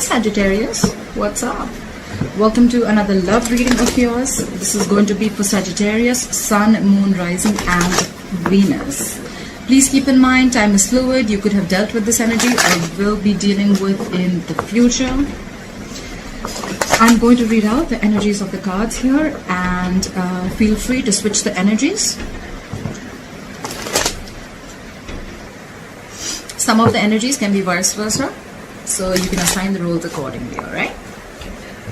Sagittarius, what's up? Welcome to another love reading of yours. This is going to be for Sagittarius, Sun, Moon, Rising and Venus. Please keep in mind, time is fluid. You could have dealt with this energy. I will be dealing with in the future. I'm going to read out the energies of the cards here, and feel free to switch the energies. Some of the energies can be vice versa, so you can assign the roles accordingly, alright?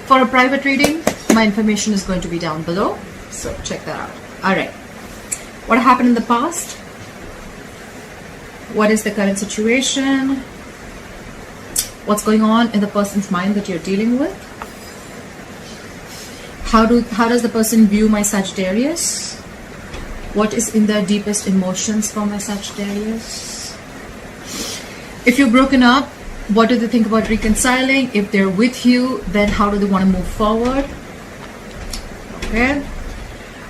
For a private reading, my information is going to be down below, so check that out. Alright, what happened in the past? What is the current situation? What's going on in the person's mind that you're dealing with? How does the person view my Sagittarius? What is in their deepest emotions for my Sagittarius? If you're broken up, what do they think about reconciling? If they're with you, then how do they want to move forward? Okay.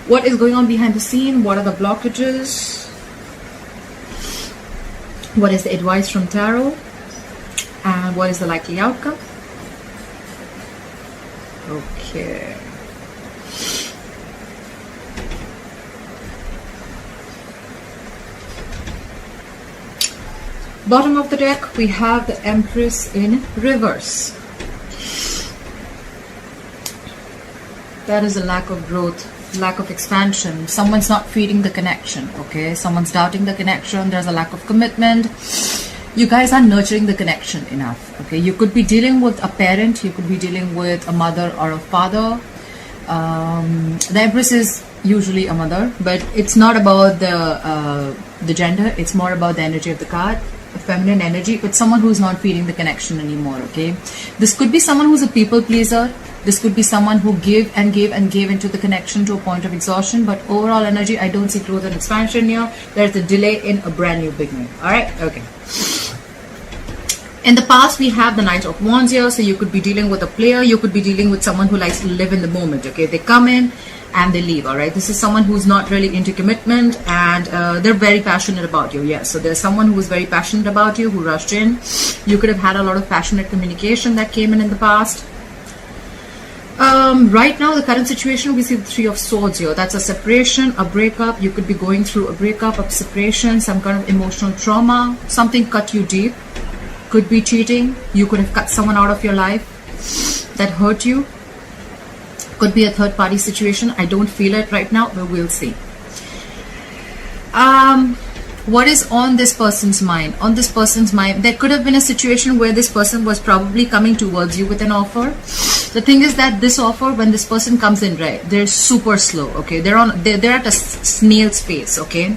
What is going on behind the scene? What are the blockages? What is the advice from tarot? And what is the likely outcome? Okay. Bottom of the deck, we have the Empress in reverse. That is a lack of growth, lack of expansion. Someone's not feeding the connection, okay? Someone's doubting the connection. There's a lack of commitment. You guys are nurturing the connection enough, okay? You could be dealing with a parent. You could be dealing with a mother or a father. The Empress is usually a mother, but it's not about the gender. It's more about the energy of the card. Feminine energy, but someone who's not feeling the connection anymore, okay? This could be someone who's a people pleaser. This could be someone who gave and gave and gave into the connection to a point of exhaustion, but overall energy, I don't see growth and expansion here. There's a delay in a brand new beginning. Alright, okay. In the past, we have the Knight of Wands here, so you could be dealing with a player. You could be dealing with someone who likes to live in the moment, okay? They come in and they leave, all right? This is someone who's not really into commitment, and they're very passionate about you. Yes, so there's someone who is very passionate about you, who rushed in. You could have had a lot of passionate communication that came in the past. Right now, the current situation, we see the Three of Swords here. That's a separation, a breakup. You could be going through a breakup, a separation, some kind of emotional trauma. Something cut you deep. Could be cheating. You could have cut someone out of your life that hurt you. Could be a third party situation. I don't feel it right now, but we'll see. What is on this person's mind? On this person's mind, there could have been a situation where this person was probably coming towards you with an offer. The thing is that this offer, when this person comes in, right, they're super slow, okay? They're at a snail's pace, okay?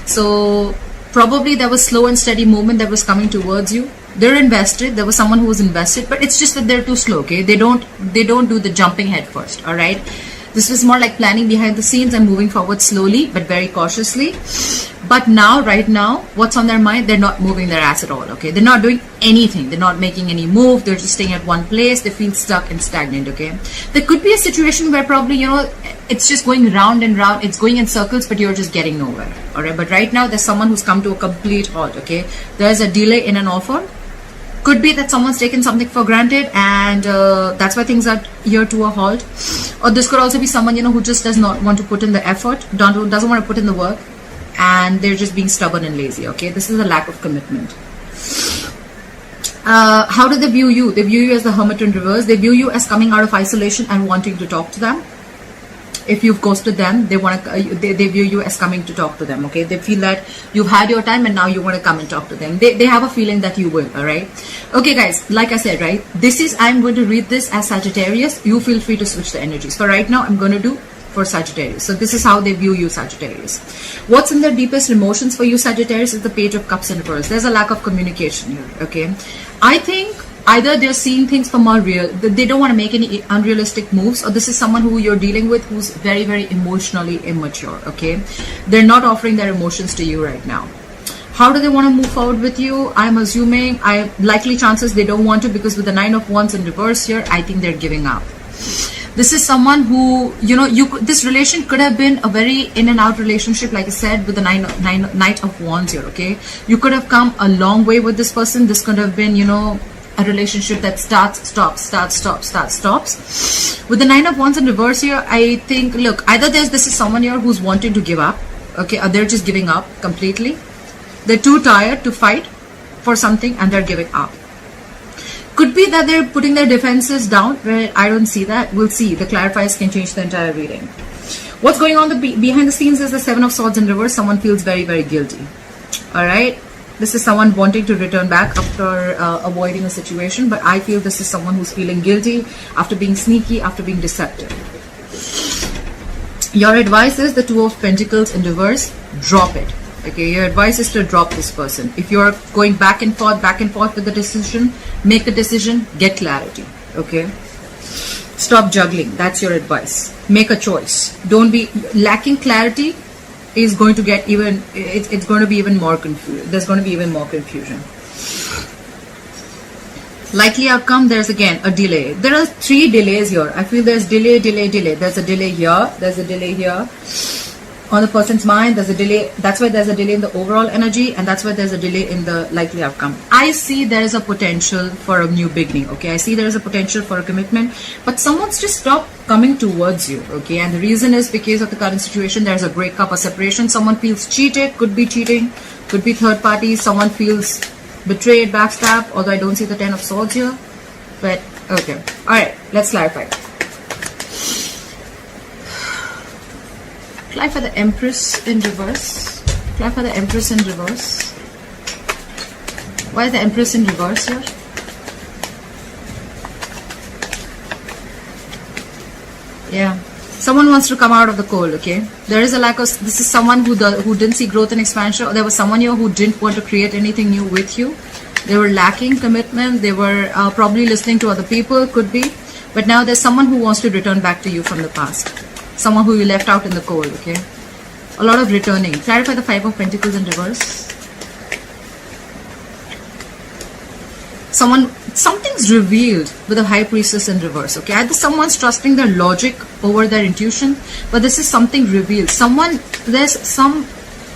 So probably there was slow and steady movement that was coming towards you. They're invested. There was someone who was invested, but it's just that they're too slow, okay? They don't do the jumping head first, all right? This was more like planning behind the scenes and moving forward slowly, but very cautiously. But now, right now, what's on their mind? They're not moving their ass at all, okay? They're not doing anything. They're not making any move. They're just staying at one place. They feel stuck and stagnant, okay? There could be a situation where probably, you know, it's just going round and round. It's going in circles, but you're just getting nowhere, all right? But right now, there's someone who's come to a complete halt, okay? There's a delay in an offer. Could be that someone's taken something for granted, and that's why things are here to a halt. Or this could also be someone, you know, who just does not want to put in the effort, doesn't want to put in the work, and they're just being stubborn and lazy, okay? This is a lack of commitment. How do they view you? They view you as the Hermit in reverse. They view you as coming out of isolation and wanting to talk to them. If you've ghosted them, they view you as coming to talk to them, okay? They feel that you've had your time and now you want to come and talk to them. They have a feeling that you will, all right? Okay, guys, like I said, right? I'm going to read this as Sagittarius. You feel free to switch the energies. For right now, I'm going to do for Sagittarius. So this is how they view you, Sagittarius. What's in their deepest emotions for you, Sagittarius, is the Page of Cups in reverse. There's a lack of communication here, okay? I think either they're seeing things from a real, they don't want to make any unrealistic moves, or this is someone who you're dealing with who's very, very emotionally immature, okay? They're not offering their emotions to you right now. How do they want to move forward with you? I'm assuming, likely chances they don't want to, because with the Nine of Wands in reverse here, I think they're giving up. This is someone who, you know, this relation could have been a very in and out relationship, like I said, with the Knight of Wands here, okay? You could have come a long way with this person. This could have been, you know, a relationship that starts, stops. With the 9 of Wands in reverse here, I think, look, either this is someone here who's wanting to give up, okay, or they're just giving up completely. They're too tired to fight for something and they're giving up. Could be that they're putting their defenses down, where I don't see that. We'll see. The clarifiers can change the entire reading. What's going on behind the scenes is the 7 of Swords in reverse. Someone feels very, very guilty. Alright? This is someone wanting to return back after avoiding a situation, but I feel this is someone who's feeling guilty after being sneaky, after being deceptive. Your advice is the 2 of Pentacles in reverse. Drop it. Okay, your advice is to drop this person. If you're going back and forth with the decision, make a decision, get clarity. Okay? Stop juggling. That's your advice. Make a choice. Don't be lacking clarity is going to get even, it's going to be even more confused. There's going to be even more confusion. Likely outcome, there's again a delay. There are 3 delays here. I feel there's delay. There's a delay here. There's a delay here. On the person's mind, there's a delay. That's why there's a delay in the overall energy, and that's why there's a delay in the likely outcome. I see there is a potential for a new beginning, okay? I see there is a potential for a commitment, but someone's just stopped coming towards you, okay? And the reason is because of the current situation. There's a breakup, a separation. Someone feels cheated, could be cheating, could be third party. Someone feels betrayed, backstabbed, although I don't see the 10 of Swords here. But, okay. Alright, let's clarify. Clarify the Empress in reverse. Clarify the Empress in reverse. Why is the Empress in reverse here? Yeah. Someone wants to come out of the cold, okay? There is a lack of... This is someone who didn't see growth and expansion. Or there was someone here who didn't want to create anything new with you. They were lacking commitment. They were probably listening to other people, could be. But now there's someone who wants to return back to you from the past. Someone who you left out in the cold, okay? A lot of returning. Clarify the 5 of Pentacles in reverse. Something's revealed with the High Priestess in reverse, okay? Either someone's trusting their logic over their intuition, but this is something revealed. There's some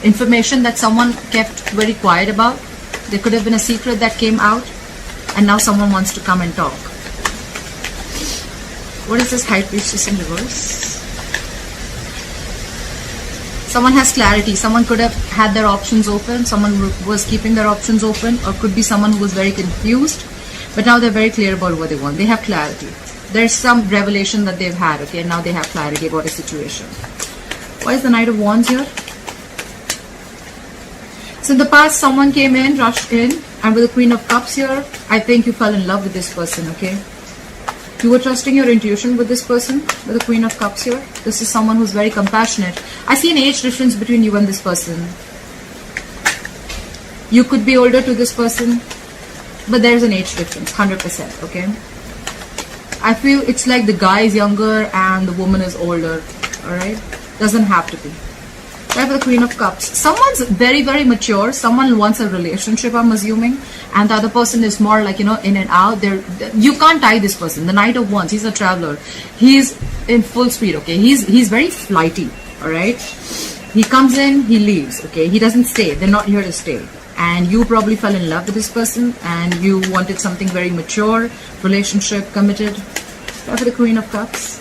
information that someone kept very quiet about. There could have been a secret that came out, and now someone wants to come and talk. What is this High Priestess in reverse? Someone has clarity. Someone could have had their options open. Someone was keeping their options open, or could be someone who was very confused. But now they're very clear about what they want. They have clarity. There's some revelation that they've had, okay? And now they have clarity about a situation. Why is the Knight of Wands here? So in the past, someone came in, rushed in, and with the Queen of Cups here, I think you fell in love with this person, okay? You were trusting your intuition with this person, with the Queen of Cups here. This is someone who's very compassionate. I see an age difference between you and this person. You could be older to this person, but there's an age difference, 100%, okay? I feel it's like the guy is younger and the woman is older, alright? Doesn't have to be. Right, for the Queen of Cups. Someone's very, very mature. Someone wants a relationship, I'm assuming. And the other person is more like, in and out. You can't tie this person. The Knight of Wands, he's a traveler. He's in full speed, okay? He's very flighty, alright? He comes in, he leaves, okay? He doesn't stay. They're not here to stay. And you probably fell in love with this person and you wanted something very mature, relationship, committed. Right, for the Queen of Cups.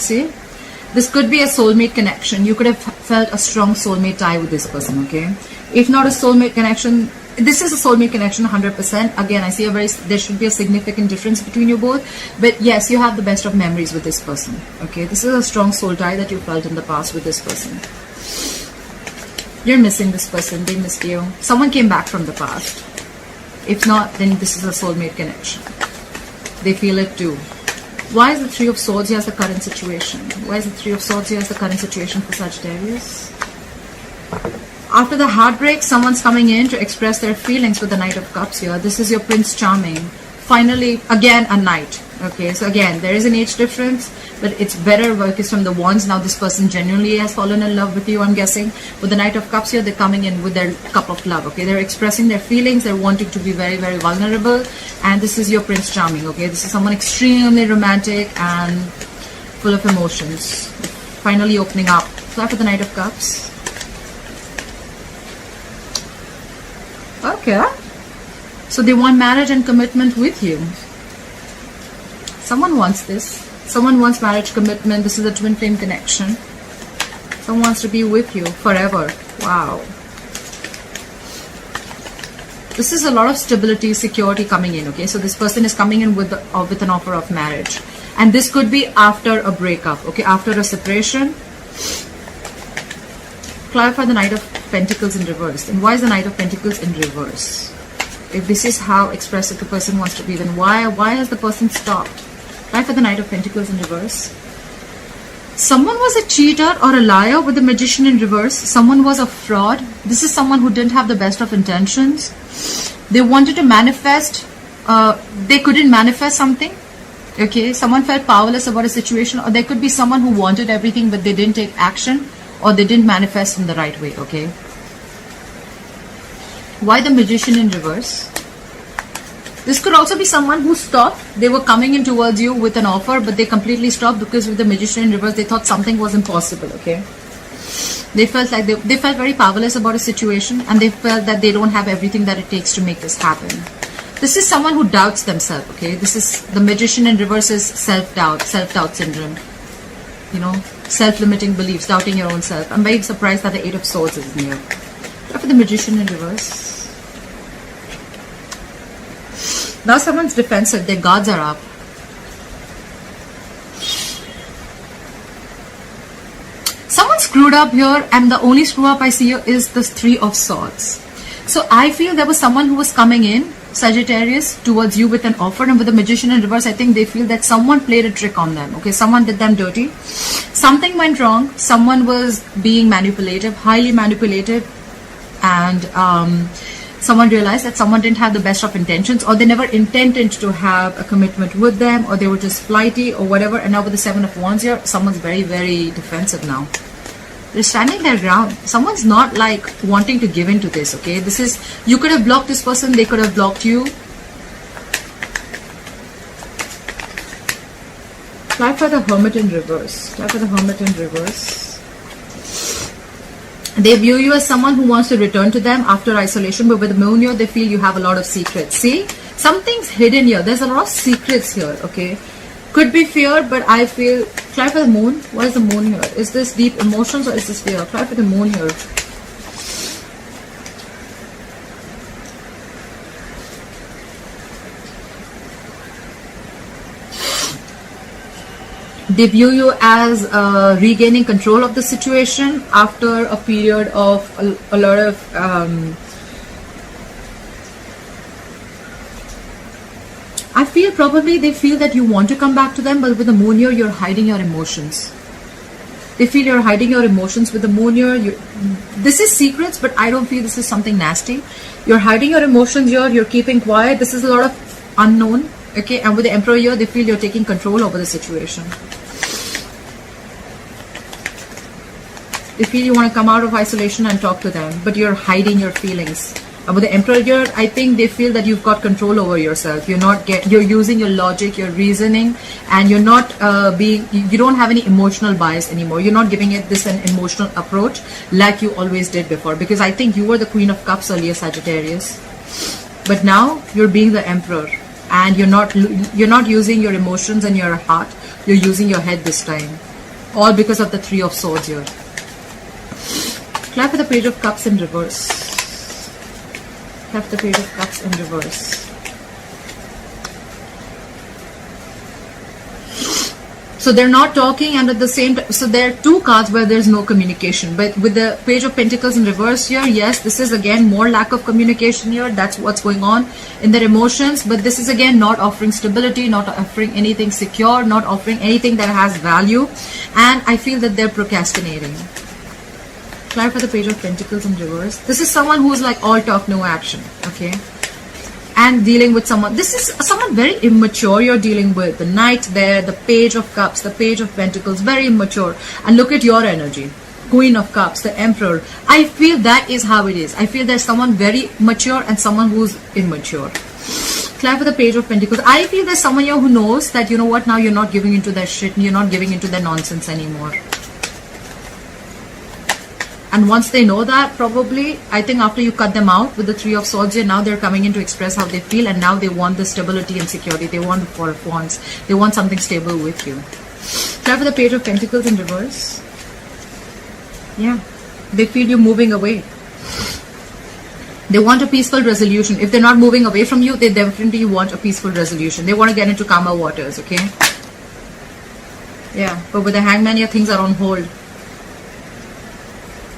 See? This could be a soulmate connection. You could have felt a strong soulmate tie with this person, okay? If not a soulmate connection, this is a soulmate connection 100%. Again, I see there should be a significant difference between you both. But yes, you have the best of memories with this person, okay? This is a strong soul tie that you felt in the past with this person. You're missing this person. They missed you. Someone came back from the past. If not, then this is a soulmate connection. They feel it too. Why is the Three of Swords here as the current situation? Why is the Three of Swords here as the current situation for Sagittarius? After the heartbreak, someone's coming in to express their feelings with the Knight of Cups here. This is your Prince Charming. Finally, again, a knight. Okay, so again, there is an age difference, but it's better because from the Wands, now this person genuinely has fallen in love with you, I'm guessing. With the Knight of Cups here, they're coming in with their cup of love, okay? They're expressing their feelings, they're wanting to be very, very vulnerable, and this is your Prince Charming, okay? This is someone extremely romantic and full of emotions. Finally opening up. So after the Knight of Cups. Okay. So they want marriage and commitment with you. Someone wants this. Someone wants marriage commitment. This is a twin flame connection. Someone wants to be with you forever. Wow. This is a lot of stability, security coming in, okay? So this person is coming in with an offer of marriage. And this could be after a breakup, okay? After a separation. Clarify the Knight of Pentacles in reverse. And why is the Knight of Pentacles in reverse? If this is how expressive the person wants to be, then why has the person stopped? Clarify the Knight of Pentacles in reverse. Someone was a cheater or a liar with the Magician in reverse. Someone was a fraud. This is someone who didn't have the best of intentions. They wanted to manifest. They couldn't manifest something. Okay, someone felt powerless about a situation, or there could be someone who wanted everything but they didn't take action, or they didn't manifest in the right way. Okay. Why the Magician in reverse? This could also be someone who stopped. They were coming in towards you with an offer, but they completely stopped because with the Magician in reverse, they thought something was impossible, okay? They felt like they felt very powerless about a situation, and they felt that they don't have everything that it takes to make this happen. This is someone who doubts themselves, okay? This is the Magician in reverse is self-doubt syndrome. You know, self-limiting beliefs, doubting your own self. I'm very surprised that the Eight of Swords is here. For the Magician in reverse. Now someone's defensive, their guards are up. Someone screwed up here, and the only screw up I see here is the Three of Swords. So I feel there was someone who was coming in, Sagittarius, towards you with an offer, and with the Magician in reverse, I think they feel that someone played a trick on them. Okay, someone did them dirty. Something went wrong. Someone was being manipulative, highly manipulative, and someone realized that someone didn't have the best of intentions, or they never intended to have a commitment with them, or they were just flighty or whatever. And now with the Seven of Wands here, someone's very, very defensive now. They're standing their ground. Someone's not like wanting to give in to this, okay? This is, you could have blocked this person, they could have blocked you. Try for the Hermit in reverse. Try for the Hermit in reverse. They view you as someone who wants to return to them after isolation, but with the Moon here, they feel you have a lot of secrets. See, something's hidden here. There's a lot of secrets here, okay? Could be fear, but I feel, try for the Moon. What is the Moon here? Is this deep emotions or is this fear? Try for the Moon here. They view you as regaining control of the situation after a period of a lot of I feel probably they feel that you want to come back to them, but with the Moon here, you're hiding your emotions. They feel you're hiding your emotions with the Moon here. This is secrets, but I don't feel this is something nasty. You're hiding your emotions here. You're keeping quiet. This is a lot of unknown. Okay, and with the Emperor here, they feel you're taking control over the situation. They feel you want to come out of isolation and talk to them, but you're hiding your feelings. And with the Emperor here, I think they feel that you've got control over yourself. You're using your logic, your reasoning, and you're not you don't have any emotional bias anymore. You're not giving it this an emotional approach like you always did before. Because I think you were the Queen of Cups earlier, Sagittarius, but now you're being the Emperor. And you're not using your emotions and your heart. You're using your head this time. All because of the Three of Swords here. Clap for the Page of Cups in reverse. Clap the Page of Cups in reverse. So they're not talking, and at the same time, so there are two cards where there's no communication. But with the Page of Pentacles in reverse here, yes, this is again more lack of communication here. That's what's going on in their emotions. But this is again not offering stability, not offering anything secure, not offering anything that has value. And I feel that they're procrastinating. Try for the Page of Pentacles in reverse. This is someone who's like all talk, no action. Okay. And dealing with someone, this is someone very immature you're dealing with. The Knight there, the Page of Cups, the Page of Pentacles, very immature. And look at your energy. Queen of Cups, the Emperor. I feel that is how it is. I feel there's someone very mature and someone who's immature. Clap for the Page of Pentacles. I feel there's someone here who knows that, you know what, now you're not giving into their shit and you're not giving into their nonsense anymore. And once they know that, probably, I think after you cut them out with the Three of Swords here, now they're coming in to express how they feel, and now they want the stability and security. They want the Four of Wands. They want something stable with you. Try for the Page of Pentacles in reverse. Yeah. They feel you moving away. They want a peaceful resolution. If they're not moving away from you, they definitely want a peaceful resolution. They want to get into calmer waters, okay? Yeah, but with the Hangman here, things are on hold.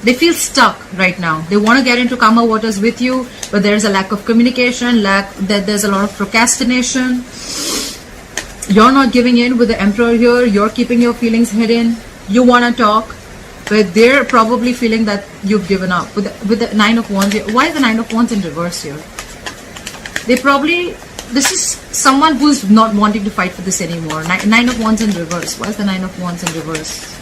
They feel stuck right now. They want to get into calmer waters with you, but there's a lack of communication, there's a lot of procrastination. You're not giving in with the Emperor here. You're keeping your feelings hidden. You want to talk, but they're probably feeling that you've given up. With the Nine of Wands here. Why is the Nine of Wands in reverse here? They probably, this is someone who's not wanting to fight for this anymore. Nine of Wands in reverse. Why is the Nine of Wands in reverse?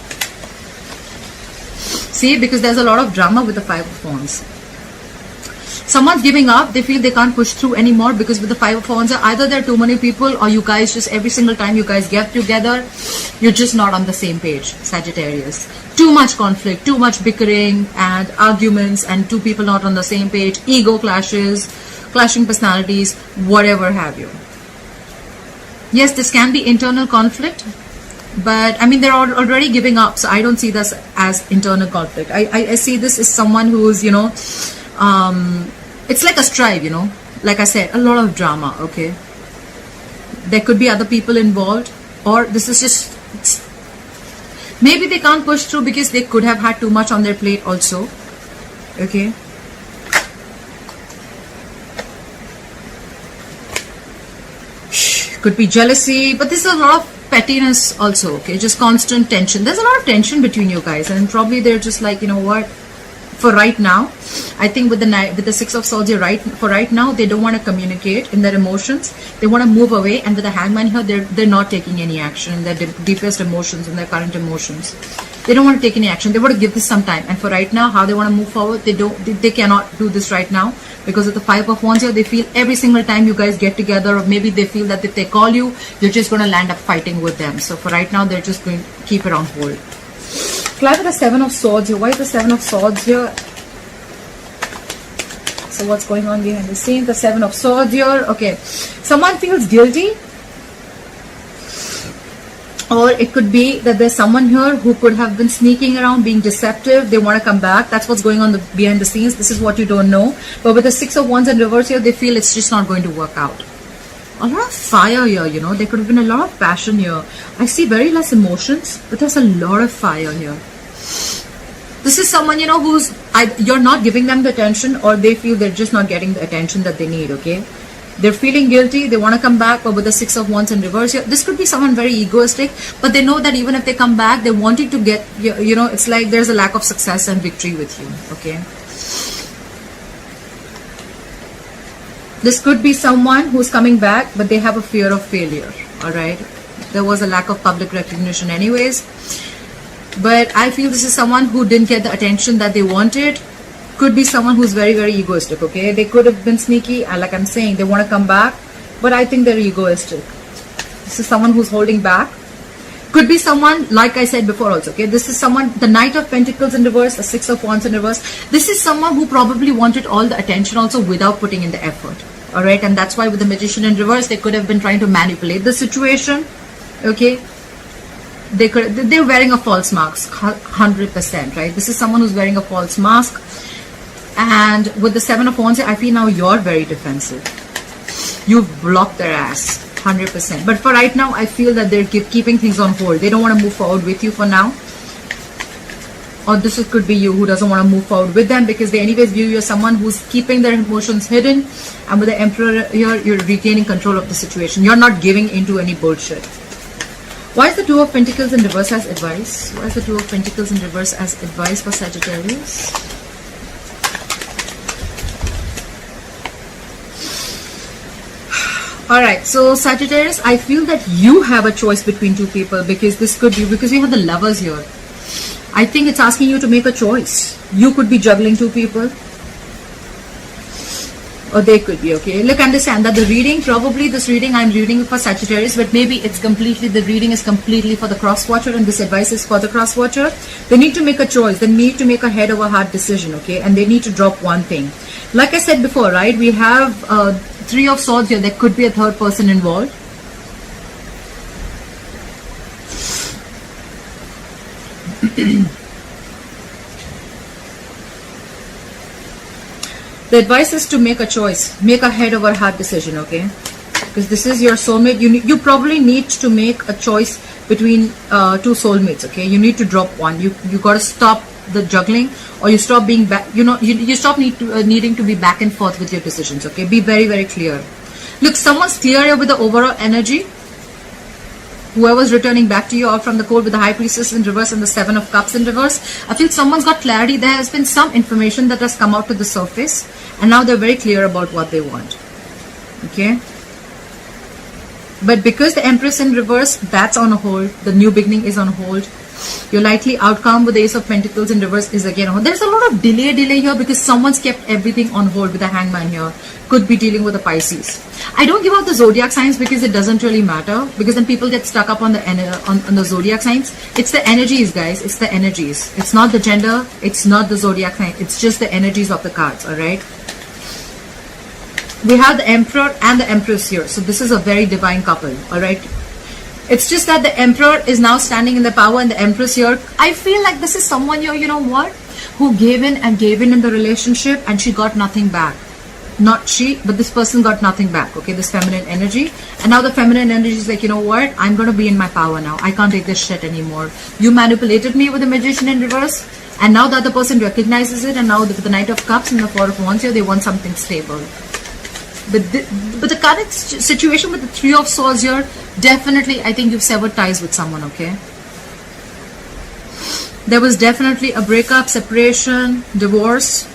See, because there's a lot of drama with the Five of Wands. Someone's giving up. They feel they can't push through anymore because with the Five of Wands, either there are too many people, or you guys just, every single time you guys get together, you're just not on the same page, Sagittarius. Too much conflict, too much bickering and arguments, and two people not on the same page, ego clashes, clashing personalities, whatever have you. Yes, this can be internal conflict, but I mean, they're already giving up, so I don't see this as internal conflict. I see this as someone who's, you know, it's like a strife, you know, like I said, a lot of drama, okay? There could be other people involved, or this is just, maybe they can't push through because they could have had too much on their plate also, okay? Could be jealousy, but this is a lot of pettiness also, okay? Just constant tension. There's a lot of tension between you guys, and probably they're just like, you know what, for right now, I think with the Six of Swords, for right now, they don't want to communicate in their emotions. They want to move away, and with the Hangman here, they're not taking any action in their deepest emotions, in their current emotions. They don't want to take any action. They want to give this some time, and for right now, how they want to move forward, they cannot do this right now because of the Five of Wands here. They feel every single time you guys get together, or maybe they feel that if they call you, you're just going to land up fighting with them. So for right now, they're just going to keep it on hold. Fly with the Seven of Swords here. Why is the Seven of Swords here? So what's going on behind the scenes? The Seven of Swords here. Okay. Someone feels guilty. Or it could be that there's someone here who could have been sneaking around, being deceptive. They want to come back. That's what's going on behind the scenes. This is what you don't know. But with the Six of Wands in reverse here, they feel it's just not going to work out. A lot of fire here, you know. There could have been a lot of passion here. I see very less emotions, but there's a lot of fire here. This is someone, you know, who's, you're not giving them the attention, or they feel they're just not getting the attention that they need, okay? They're feeling guilty, they want to come back, but with the Six of Wands in reverse here, this could be someone very egoistic, but they know that even if they come back, they're wanting to get, you know, it's like there's a lack of success and victory with you, okay? This could be someone who's coming back, but they have a fear of failure, alright? There was a lack of public recognition anyways. But I feel this is someone who didn't get the attention that they wanted. Could be someone who's very, very egoistic, okay? They could have been sneaky, and like I'm saying, they want to come back, but I think they're egoistic. This is someone who's holding back. Could be someone, like I said before also, okay? This is someone, the Knight of Pentacles in reverse, the Six of Wands in reverse. This is someone who probably wanted all the attention also without putting in the effort, alright? And that's why with the Magician in reverse, they could have been trying to manipulate the situation, okay? They're wearing a false mask, 100%, right? This is someone who's wearing a false mask. And with the Seven of Wands, I feel now you're very defensive. You've blocked their ass, 100%. But for right now, I feel that they're keeping things on hold. They don't want to move forward with you for now. Or this could be you who doesn't want to move forward with them because they anyways view you as someone who's keeping their emotions hidden. And with the Emperor here, you're retaining control of the situation. You're not giving into any bullshit. Why is the Two of Pentacles in reverse as advice? Why is the Two of Pentacles in reverse as advice for Sagittarius? Alright, so Sagittarius, I feel that you have a choice between two people because this could be, because you have the Lovers here. I think it's asking you to make a choice. You could be juggling two people. or they could be, okay? Look, understand that the reading, probably this reading I'm reading for Sagittarius, but maybe it's completely, the reading is completely for the cross watcher, and this advice is for the cross watcher. They need to make a choice. They need to make a head over heart decision, okay? And they need to drop one thing. Like I said before, right? We have Three of Swords here. There could be a third person involved. The advice is to make a choice, make a head over heart decision, okay? Because this is your soulmate. You probably need to make a choice between two soulmates, okay? You need to drop one. You got to stop the juggling, or you stop being back. You stop needing to be back and forth with your decisions, okay? Be very, very clear. Look, someone's clear with the overall energy. Whoever's returning back to you out from the cold with the High Priestess in reverse and the Seven of Cups in reverse, I feel someone's got clarity. There has been some information that has come out to the surface, and now they're very clear about what they want. Okay? But because the Empress in reverse, that's on hold. The new beginning is on hold. Your likely outcome with the Ace of Pentacles in reverse is again on hold. There's a lot of delay here because someone's kept everything on hold with the Hangman here. Could be dealing with the Pisces. I don't give out the zodiac signs because it doesn't really matter, because then people get stuck up on the zodiac signs. It's the energies, guys. It's the energies. It's not the gender. It's not the zodiac sign. It's just the energies of the cards, all right? We have the Emperor and the Empress here. So this is a very divine couple, all right? It's just that the Emperor is now standing in the power, and the Empress here, I feel like this is someone here, you know what, who gave in in the relationship, and she got nothing back. Not she, but this person got nothing back, okay? This feminine energy. And now the feminine energy is like, you know what, I'm going to be in my power now. I can't take this shit anymore. You manipulated me with the Magician in reverse, and now the other person recognizes it, and now with the Knight of Cups and the Four of Wands here, they want something stable. But the current situation with the Three of Swords here, definitely, I think you've severed ties with someone, okay? There was definitely a breakup, separation, divorce.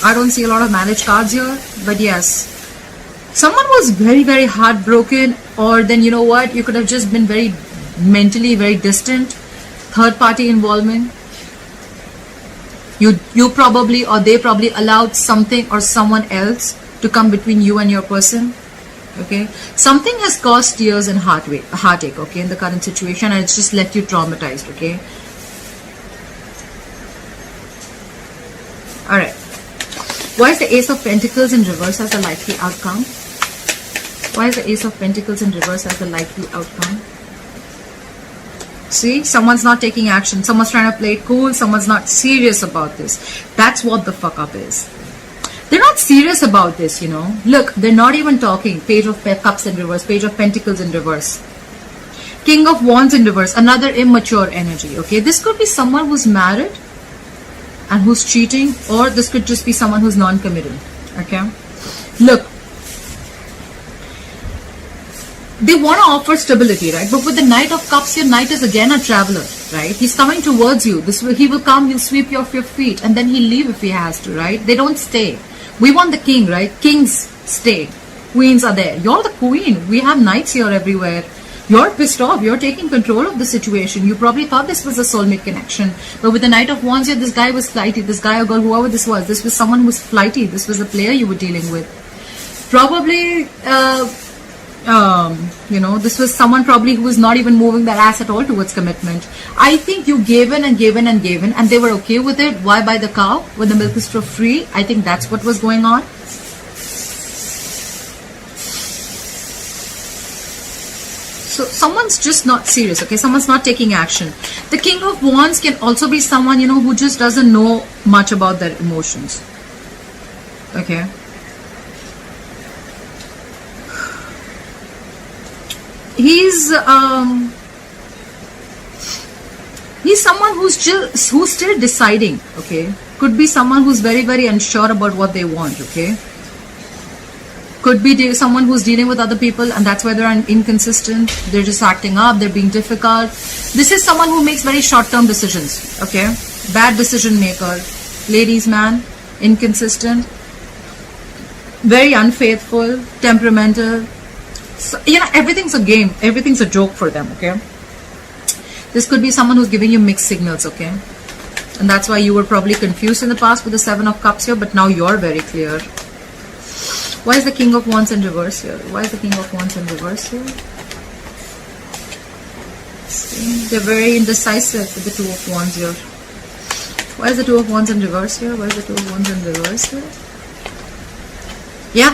I don't see a lot of marriage cards here, but yes. Someone was very, very heartbroken, or then, you know what, you could have just been very mentally very distant. Third party involvement. You probably, or they probably allowed something or someone else to come between you and your person, okay? Something has caused tears and heartache, okay, in the current situation, and it's just left you traumatized, okay? All right. Why is the Ace of Pentacles in reverse as a likely outcome? Why is the Ace of Pentacles in reverse as a likely outcome? See, someone's not taking action. Someone's trying to play it cool. Someone's not serious about this. That's what the fuck up is. They're not serious about this, you know. Look, they're not even talking. Page of Cups in reverse. Page of Pentacles in reverse. King of Wands in reverse. Another immature energy, okay? This could be someone who's married and who's cheating, or this could just be someone who's non-committal, okay? Look, they want to offer stability, right? But with the Knight of Cups, your Knight is again a traveler, right? He's coming towards you. He will come, he'll sweep you off your feet, and then he'll leave if he has to, right? They don't stay. We want the king, right? Kings stay. Queens are there. You're the queen. We have knights here everywhere. You're pissed off. You're taking control of the situation. You probably thought this was a soulmate connection. But with the Knight of Wands here, this guy was flighty. This guy or girl, whoever this was someone who was flighty. This was a player you were dealing with. Probably, you know, this was someone probably who was not even moving their ass at all towards commitment. I think you gave in and gave in and gave in, and they were okay with it. Why buy the cow when the milk is for free? I think that's what was going on. So someone's just not serious, okay? Someone's not taking action. The King of Wands can also be someone, you know, who just doesn't know much about their emotions, okay? He's someone who's still deciding, okay? Could be someone who's very, very unsure about what they want, okay? Could be someone who's dealing with other people, and that's why they're inconsistent. They're just acting up. They're being difficult. This is someone who makes very short-term decisions, okay? Bad decision maker. Ladies, man, inconsistent. Very unfaithful, temperamental. So, you know, everything's a game. Everything's a joke for them, okay? This could be someone who's giving you mixed signals, okay? And that's why you were probably confused in the past with the Seven of Cups here, but now you're very clear. Why is the King of Wands in reverse here? Why is the King of Wands in reverse here? See, they're very indecisive with the Two of Wands here. Why is the Two of Wands in reverse here? Why is the Two of Wands in reverse here? Yeah,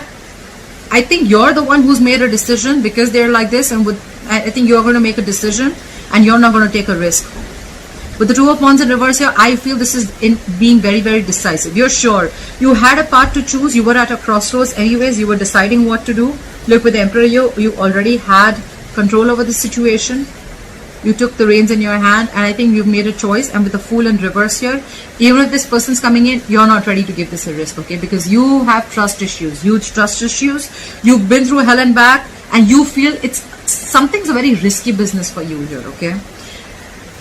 I think you're the one who's made a decision because they're like this, and I think you're going to make a decision and you're not going to take a risk. With the Two of Wands in reverse here, I feel this is in being very, very decisive. You're sure. You had a path to choose. You were at a crossroads anyways. You were deciding what to do. Look, with the Emperor, you already had control over the situation. You took the reins in your hand, and I think you've made a choice. And with the Fool in reverse here, even if this person's coming in, you're not ready to give this a risk, okay? Because you have trust issues, huge trust issues. You've been through hell and back, and you feel something's a very risky business for you here, okay?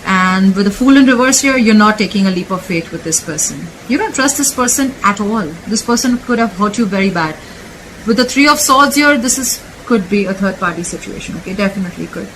And with the Fool in reverse here, you're not taking a leap of faith with this person. You don't trust this person at all. This person could have hurt you very bad. With the Three of Swords here, could be a third party situation, okay? Definitely could.